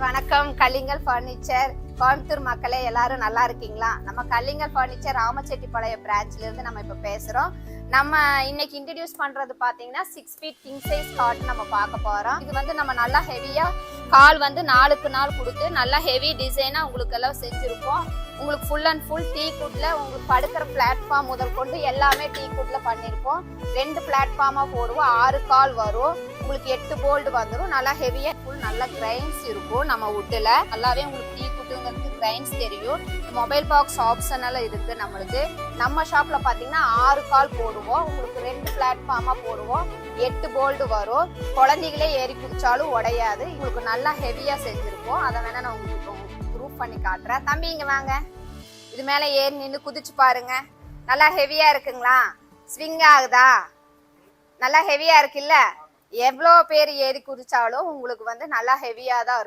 வணக்கம். கலிங்கல் பர்னிச்சர் கோயம்புத்தூர் மக்களே, எல்லாரும் நல்லா இருக்கீங்களா? நம்ம கலிங்கல் பர்னிச்சர் ராமச்செட்டிப்பாளையம் பிரான்ச்ல இருந்து நம்ம இப்ப பேசுறோம். நம்ம இன்னைக்கு இன்ட்ரடியூஸ் பண்றது பாத்தீங்கன்னா 6 ஃபீட் கிங் சைஸ் காட் நம்ம பார்க்க போறோம். இது வந்து நம்ம நல்லா ஹெவியா கால் வந்து 4க்கு 4 கொடுத்து நல்லா ஹெவி டிசைனா உங்களுக்கு எல்லாம் செஞ்சிருப்போம். உங்களுக்கு ஃபுல் அண்ட் ஃபுல் டீ குட்ல உங்களுக்கு படுக்கிற பிளாட்ஃபார்ம் முதல் கொண்டு எல்லாமே டீ குட்ல பண்ணிருப்போம். 2 பிளாட்ஃபார்மா போடுவோம். 6 கால் வரும். உங்களுக்கு 8 போல்டு வந்துடும். நல்லா ஹெவியா ஃபுல் நல்ல கிரைன்ஸ் இருக்கும். நம்ம வுட்ல நல்லாவே உங்களுக்கு டீ குட்டுங்கிறது கிரைன்ஸ் தெரியும். மொபைல் பாக்ஸ் ஆப்ஷனல் இருக்கு நம்மளுக்கு. நம்ம ஷாப்ல பாத்தீங்கன்னா 6 கால் போடுவோம். உங்களுக்கு 2 பிளாட்ஃபார்மா போடுவோம். 8 போல்டு வரும். குழந்தைகளே ஏறி குதிச்சாலும் உடையாது. உங்களுக்கு நல்லா ஹெவியா செஞ்சிருப்போம். அதை வேணா நான் உங்களுக்கு ப்ரூஃப் பண்ணி காட்டுறேன். தம்பி இங்க வாங்க. இது மேல ஏறி நின்று குதிச்சு பாருங்க. நல்லா ஹெவியா இருக்குங்களா? ஸ்விங் ஆகுதா? நல்லா ஹெவியா இருக்குல்ல? எவ்வளோ பேர் ஏறி குதிச்சாலும் உங்களுக்கு வந்து நல்லா ஹெவியா தான் இருக்கும்.